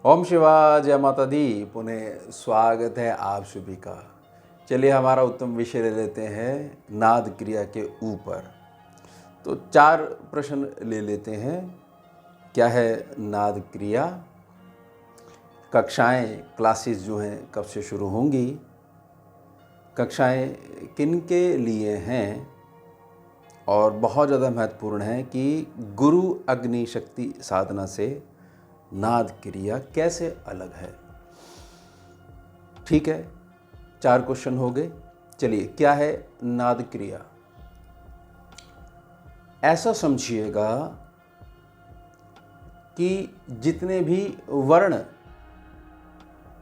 ओम शिवा जय माता दी। पुनः स्वागत है आप सभी का। चलिए हमारा उत्तम विषय ले लेते हैं नाद क्रिया के ऊपर। तो 4 प्रश्न ले लेते हैं। क्या है नाद क्रिया? कक्षाएं क्लासेस जो हैं कब से शुरू होंगी? कक्षाएं किन के लिए हैं? और बहुत ज़्यादा महत्वपूर्ण है कि गुरु अग्नि शक्ति साधना से नाद क्रिया कैसे अलग है। ठीक है, 4 क्वेश्चन हो गए। चलिए, क्या है नाद क्रिया? ऐसा समझिएगा कि जितने भी वर्ण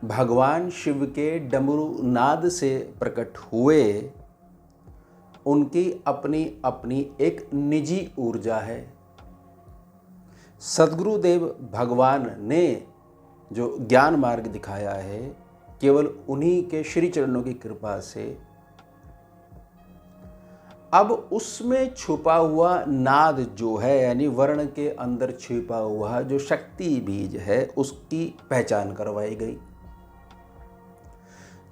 भगवान शिव के डमरू नाद से प्रकट हुए, उनकी अपनी अपनी एक निजी ऊर्जा है। सद्गुरुदेव भगवान ने जो ज्ञान मार्ग दिखाया है, केवल उन्हीं के श्री चरणों की कृपा से अब उसमें छुपा हुआ नाद जो है, यानी वर्ण के अंदर छिपा हुआ जो शक्ति बीज है, उसकी पहचान करवाई गई।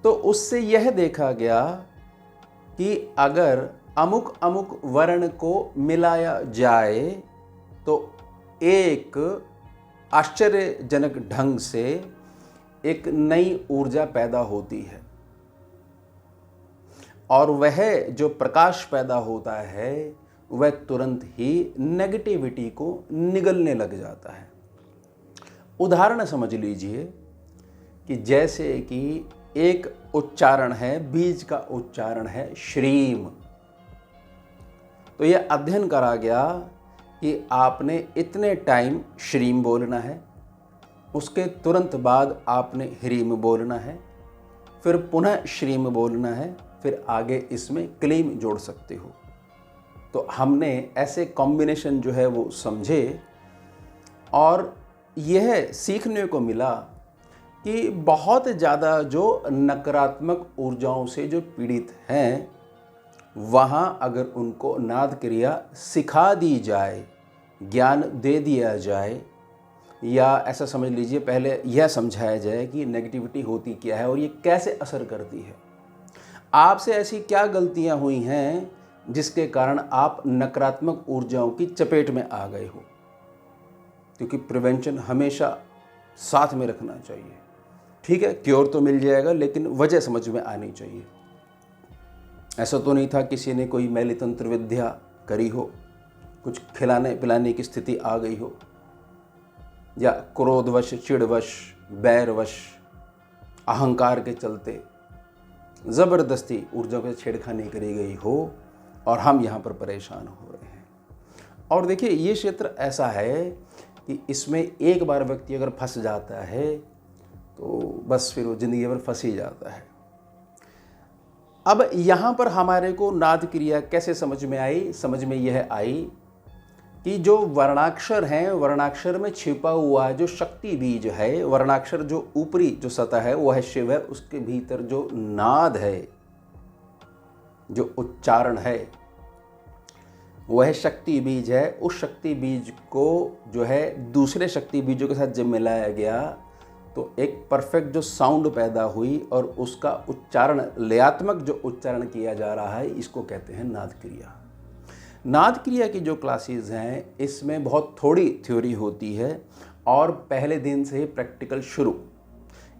तो उससे यह देखा गया कि अगर अमुक अमुक वर्ण को मिलाया जाए तो एक आश्चर्यजनक ढंग से एक नई ऊर्जा पैदा होती है, और वह जो प्रकाश पैदा होता है वह तुरंत ही नेगेटिविटी को निगलने लग जाता है। उदाहरण समझ लीजिए कि जैसे कि एक उच्चारण है, बीज का उच्चारण है श्रीम। तो यह अध्ययन करा गया कि आपने इतने टाइम श्रीम बोलना है, उसके तुरंत बाद आपने ह्रीम बोलना है, फिर पुनः श्रीम बोलना है, फिर आगे इसमें क्लीम जोड़ सकते हो। तो हमने ऐसे कॉम्बिनेशन जो है वो समझे, और यह सीखने को मिला कि बहुत ज़्यादा जो नकारात्मक ऊर्जाओं से जो पीड़ित हैं, वहाँ अगर उनको नाद क्रिया सिखा दी जाए, ज्ञान दे दिया जाए, या ऐसा समझ लीजिए पहले यह समझाया जाए कि नेगेटिविटी होती क्या है और ये कैसे असर करती है। आपसे ऐसी क्या गलतियाँ हुई हैं जिसके कारण आप नकारात्मक ऊर्जाओं की चपेट में आ गए हो? क्योंकि प्रिवेंशन हमेशा साथ में रखना चाहिए। ठीक है, क्योर तो मिल जाएगा, लेकिन वजह समझ में आनी चाहिए। ऐसा तो नहीं था किसी ने कोई मैली तंत्र विद्या करी हो, कुछ खिलाने पिलाने की स्थिति आ गई हो, या क्रोधवश, चिड़वश, बैरवश, अहंकार के चलते ज़बरदस्ती ऊर्जा के छेड़खानी करी गई हो और हम यहाँ पर परेशान हो रहे हैं। और देखिए, ये क्षेत्र ऐसा है कि इसमें एक बार व्यक्ति अगर फंस जाता है तो बस फिर वो ज़िंदगी भर फंस ही जाता है। अब यहाँ पर हमारे को नाद क्रिया कैसे समझ में आई? समझ में यह आई कि जो वर्णाक्षर हैं, वर्णाक्षर में छिपा हुआ जो शक्ति बीज है, वर्णाक्षर जो ऊपरी जो सतह है वह शिव है, उसके भीतर जो नाद है, जो उच्चारण है, वह शक्ति बीज है। उस शक्ति बीज को जो है दूसरे शक्ति बीजों के साथ जब मिलाया गया तो एक परफेक्ट जो साउंड पैदा हुई, और उसका उच्चारण, लयात्मक जो उच्चारण किया जा रहा है, इसको कहते हैं नाद क्रिया। नाद क्रिया की जो क्लासेस हैं, इसमें बहुत थोड़ी थ्योरी होती है और पहले दिन से ही प्रैक्टिकल शुरू।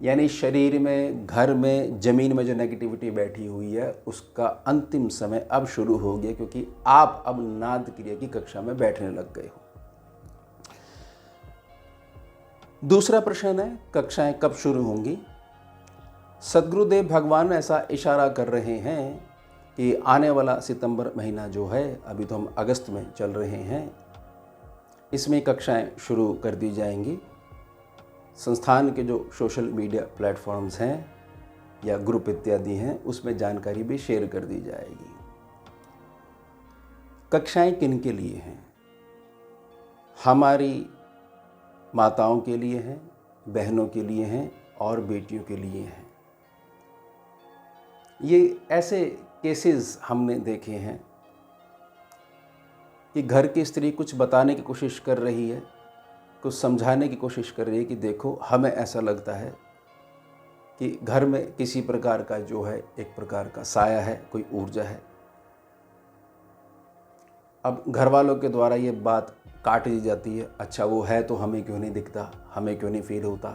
यानी शरीर में, घर में, ज़मीन में जो नेगेटिविटी बैठी हुई है, उसका अंतिम समय अब शुरू हो गया, क्योंकि आप अब नाद क्रिया की कक्षा में बैठने लग गए हो। दूसरा प्रश्न है, कक्षाएं कब शुरू होंगी? सद्गुरुदेव भगवान ऐसा इशारा कर रहे हैं कि आने वाला सितंबर महीना जो है, अभी तो हम अगस्त में चल रहे हैं, इसमें कक्षाएं शुरू कर दी जाएंगी। संस्थान के जो सोशल मीडिया प्लेटफॉर्म्स हैं या ग्रुप इत्यादि हैं, उसमें जानकारी भी शेयर कर दी जाएगी। कक्षाएं किन के लिए हैं? हमारी माताओं के लिए हैं, बहनों के लिए हैं और बेटियों के लिए हैं। ये ऐसे केसेस हमने देखे हैं कि घर की स्त्री कुछ बताने की कोशिश कर रही है, को समझाने की कोशिश कर रही है कि देखो, हमें ऐसा लगता है कि घर में किसी प्रकार का जो है एक प्रकार का साया है, कोई ऊर्जा है। अब घर वालों के द्वारा ये बात काट दी जाती है, अच्छा वो है तो हमें क्यों नहीं दिखता, हमें क्यों नहीं फील होता।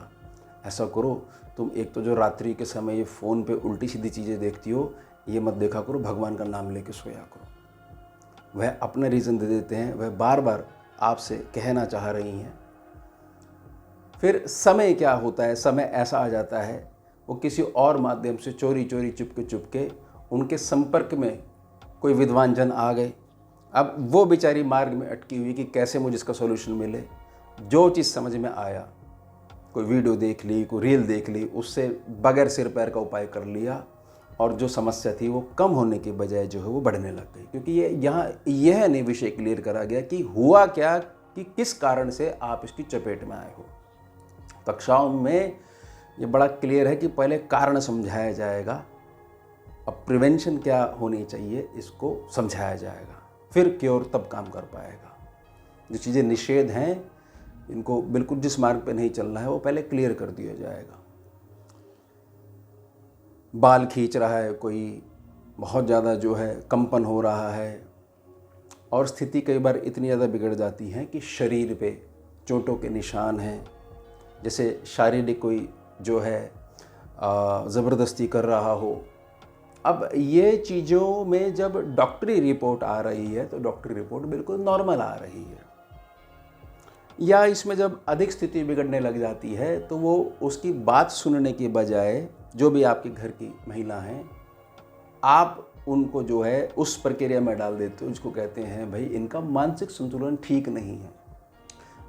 ऐसा करो, तुम एक तो जो रात्रि के समय ये फ़ोन पे उल्टी सीधी चीज़ें देखती हो, ये मत देखा करो, भगवान का नाम लेके सोया करो। वह अपने रीज़न दे देते हैं, वह बार बार आपसे कहना चाह रही हैं। फिर समय क्या होता है, समय ऐसा आ जाता है वो किसी और माध्यम से चोरी चोरी चुपके उनके संपर्क में कोई विद्वान जन आ गए। अब वो बेचारी मार्ग में अटकी हुई कि कैसे मुझे इसका सॉल्यूशन मिले। जो चीज़ समझ में आया, कोई वीडियो देख ली, कोई रील देख ली, उससे बगैर सिर पैर का उपाय कर लिया और जो समस्या थी वो कम होने के बजाय जो है वो बढ़ने लग गई। क्योंकि यह नहीं विषय क्लियर करा गया कि हुआ क्या, कि किस कारण से आप इसकी चपेट में आए हो। कक्षाओं में ये बड़ा क्लियर है कि पहले कारण समझाया जाएगा, अब प्रिवेंशन क्या होनी चाहिए इसको समझाया जाएगा, फिर क्योर तब काम कर पाएगा। जो चीज़ें निषेध हैं, इनको बिल्कुल जिस मार्ग पे नहीं चलना है वो पहले क्लियर कर दिया जाएगा। बाल खींच रहा है कोई, बहुत ज़्यादा जो है कंपन हो रहा है, और स्थिति कई बार इतनी ज़्यादा बिगड़ जाती है कि शरीर पे चोटों के निशान हैं, जैसे शारीरिक कोई जो है ज़बरदस्ती कर रहा हो। अब ये चीज़ों में जब डॉक्टरी रिपोर्ट आ रही है तो डॉक्टरी रिपोर्ट बिल्कुल नॉर्मल आ रही है, या इसमें जब अधिक स्थिति बिगड़ने लग जाती है तो वो उसकी बात सुनने के बजाय जो भी आपके घर की महिला हैं, आप उनको जो है उस प्रक्रिया में डाल देते हो जिसको कहते हैं भाई इनका मानसिक संतुलन ठीक नहीं है।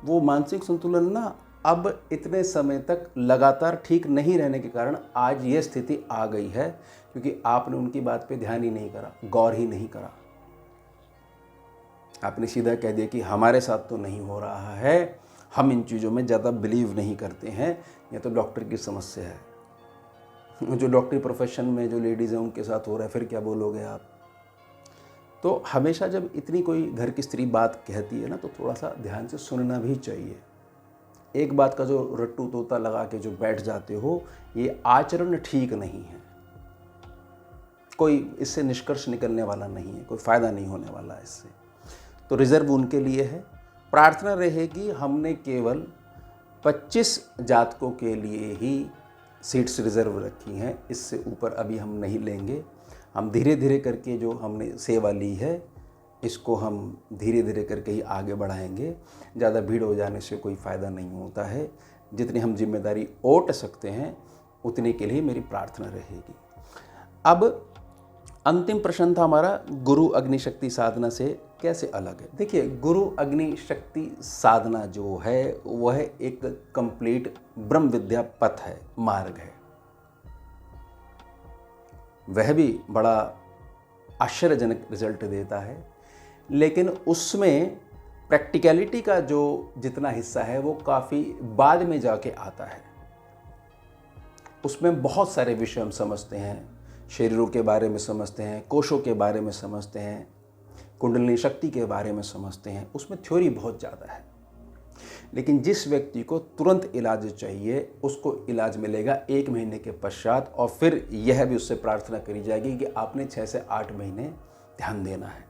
वो मानसिक संतुलन ना अब इतने समय तक लगातार ठीक नहीं रहने के कारण आज ये स्थिति आ गई है, क्योंकि आपने उनकी बात पे ध्यान ही नहीं करा, गौर ही नहीं करा। आपने सीधा कह दिया कि हमारे साथ तो नहीं हो रहा है, हम इन चीज़ों में ज़्यादा बिलीव नहीं करते हैं, यह तो डॉक्टर की समस्या है। जो डॉक्टरी प्रोफेशन में जो लेडीज़ हैं उनके साथ हो रहा है, फिर क्या बोलोगे आप। तो हमेशा जब इतनी कोई घर की स्त्री बात कहती है ना, तो थोड़ा सा ध्यान से सुनना भी चाहिए। एक बात का जो रट्टू तोता लगा के जो बैठ जाते हो, ये आचरण ठीक नहीं है। कोई इससे निष्कर्ष निकलने वाला नहीं है, कोई फ़ायदा नहीं होने वाला है इससे। तो रिज़र्व उनके लिए है। प्रार्थना रहेगी, हमने केवल 25 जातकों के लिए ही सीट्स रिज़र्व रखी हैं, इससे ऊपर अभी हम नहीं लेंगे। हम धीरे धीरे करके जो हमने सेवा ली है इसको हम धीरे धीरे करके ही आगे बढ़ाएंगे। ज़्यादा भीड़ हो जाने से कोई फ़ायदा नहीं होता है। जितनी हम जिम्मेदारी ओट सकते हैं उतने के लिए मेरी प्रार्थना रहेगी। अब अंतिम प्रश्न था हमारा, गुरु अग्नि शक्ति साधना से कैसे अलग है। देखिए, गुरु अग्नि शक्ति साधना जो है वह एक कंप्लीट ब्रह्म विद्या पथ है, मार्ग है। वह भी बड़ा आश्चर्यजनक रिजल्ट देता है, लेकिन उसमें प्रैक्टिकलिटी का जो जितना हिस्सा है वो काफ़ी बाद में जाके आता है। उसमें बहुत सारे विषय हम समझते हैं, शरीरों के बारे में समझते हैं, कोशों के बारे में समझते हैं, कुंडलिनी शक्ति के बारे में समझते हैं। उसमें थ्योरी बहुत ज़्यादा है, लेकिन जिस व्यक्ति को तुरंत इलाज चाहिए उसको इलाज मिलेगा 1 महीने के पश्चात, और फिर यह भी उससे प्रार्थना करी जाएगी कि आपने 6 से 8 महीने ध्यान देना है।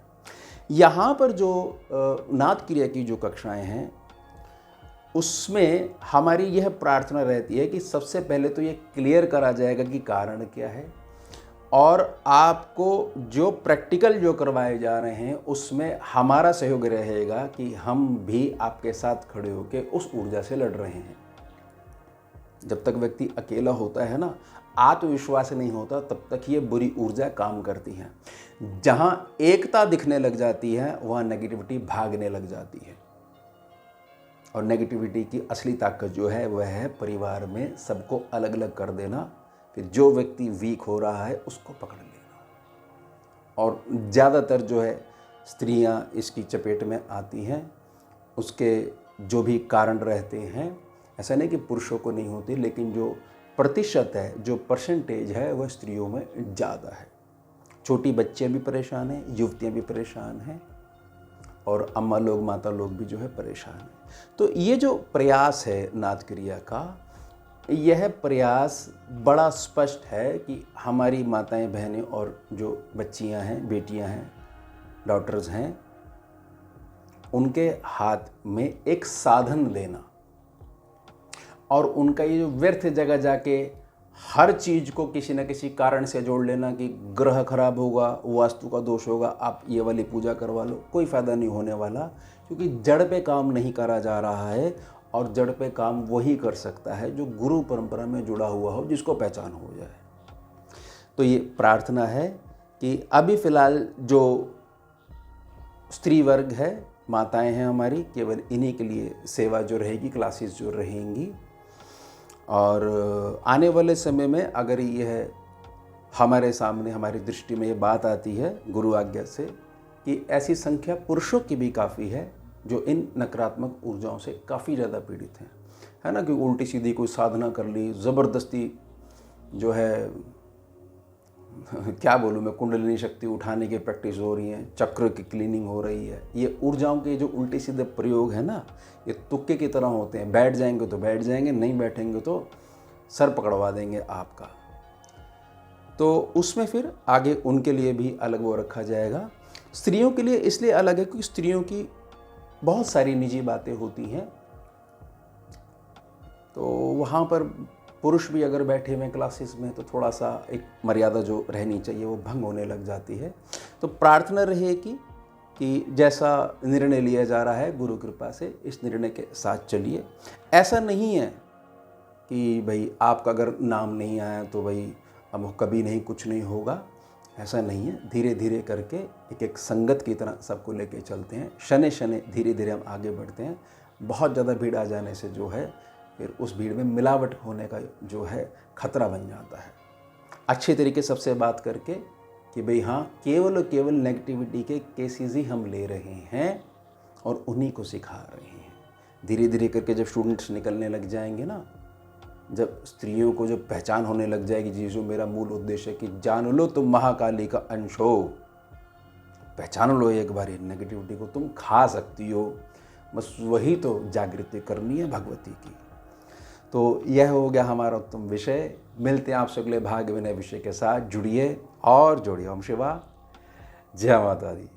यहाँ पर जो नाद क्रिया की जो कक्षाएं हैं उसमें हमारी यह प्रार्थना रहती है कि सबसे पहले तो ये क्लियर करा जाएगा कि कारण क्या है, और आपको जो प्रैक्टिकल जो करवाए जा रहे हैं उसमें हमारा सहयोग रहेगा कि हम भी आपके साथ खड़े होकर उस ऊर्जा से लड़ रहे हैं। जब तक व्यक्ति अकेला होता है ना, आत्मविश्वास नहीं होता, तब तक ये बुरी ऊर्जा काम करती है। जहाँ एकता दिखने लग जाती है वहाँ नेगेटिविटी भागने लग जाती है, और नेगेटिविटी की असली ताकत जो है वह है परिवार में सबको अलग अलग कर देना, फिर जो व्यक्ति वीक हो रहा है उसको पकड़ लेना। और ज़्यादातर जो है स्त्रियां इसकी चपेट में आती हैं। उसके जो भी कारण रहते हैं, ऐसा नहीं कि पुरुषों को नहीं होती, लेकिन जो प्रतिशत है, जो परसेंटेज है वह स्त्रियों में ज़्यादा है। छोटी बच्चियां भी परेशान हैं, युवतियां भी परेशान हैं, और अम्मा लोग, माता लोग भी जो है परेशान हैं। तो ये जो प्रयास है नाद क्रिया का, यह प्रयास बड़ा स्पष्ट है कि हमारी माताएं, बहनें और जो बच्चियां हैं, बेटियां हैं, डॉटर्स हैं, उनके हाथ में एक साधन देना और उनका ये जो व्यर्थ जगह जाके हर चीज़ को किसी न किसी कारण से जोड़ लेना कि ग्रह खराब होगा, वास्तु का दोष होगा, आप ये वाली पूजा करवा लो, कोई फ़ायदा नहीं होने वाला, क्योंकि जड़ पे काम नहीं करा जा रहा है। और जड़ पे काम वही कर सकता है जो गुरु परंपरा में जुड़ा हुआ हो, जिसको पहचान हो जाए। तो ये प्रार्थना है कि अभी फ़िलहाल जो स्त्री वर्ग है, माताएं हैं हमारी, केवल इन्हीं के लिए सेवा जो रहेगी, क्लासेस जो रहेंगी। और आने वाले समय में अगर यह हमारे सामने, हमारी दृष्टि में ये बात आती है गुरु आज्ञा से कि ऐसी संख्या पुरुषों की भी काफ़ी है जो इन नकारात्मक ऊर्जाओं से काफ़ी ज़्यादा पीड़ित हैं, है ना, कि उल्टी सीधी कोई साधना कर ली, ज़बरदस्ती जो है क्या बोलूँ मैं, कुंडलिनी शक्ति उठाने की प्रैक्टिस हो रही है, चक्र की क्लीनिंग हो रही है। ये ऊर्जाओं के जो उल्टे सीधे प्रयोग है ना, ये तुक्के की तरह होते हैं। बैठ जाएंगे तो बैठ जाएंगे, नहीं बैठेंगे तो सर पकड़वा देंगे आपका। तो उसमें फिर आगे उनके लिए भी अलग वो रखा जाएगा। स्त्रियों के लिए इसलिए अलग है क्योंकि स्त्रियों की बहुत सारी निजी बातें होती हैं, तो वहाँ पर पुरुष भी अगर बैठे हुए क्लासेस में तो थोड़ा सा एक मर्यादा जो रहनी चाहिए वो भंग होने लग जाती है। तो प्रार्थना रहेगी कि जैसा निर्णय लिया जा रहा है गुरु कृपा से, इस निर्णय के साथ चलिए। ऐसा नहीं है कि भाई आपका अगर नाम नहीं आया तो भाई अब कभी नहीं, कुछ नहीं होगा, ऐसा नहीं है। धीरे धीरे करके एक एक संगत की तरह सबको लेके चलते हैं, शने शने धीरे धीरे हम आगे बढ़ते हैं। बहुत ज़्यादा भीड़ आ जाने से जो है फिर उस भीड़ में मिलावट होने का जो है खतरा बन जाता है। अच्छे तरीके सबसे बात करके कि भाई हाँ, केवल और केवल नेगेटिविटी के केसेस ही हम ले रहे हैं और उन्हीं को सिखा रहे हैं। धीरे धीरे करके जब स्टूडेंट्स निकलने लग जाएंगे ना, जब स्त्रियों को जो पहचान होने लग जाएगी, जी जो मेरा मूल उद्देश्य है कि जान लो तुम महाकाली का अंश हो, पहचान लो एक बार नेगेटिविटी को, तुम खा सकती हो, बस वही तो जागृति करनी है भगवती की। तो यह हो गया हमारा उत्तम विषय। मिलते हैं आपसे अगले भाग में नए विषय के साथ। जुड़िए और जोड़िए। ओम शिवा, जय माता दी।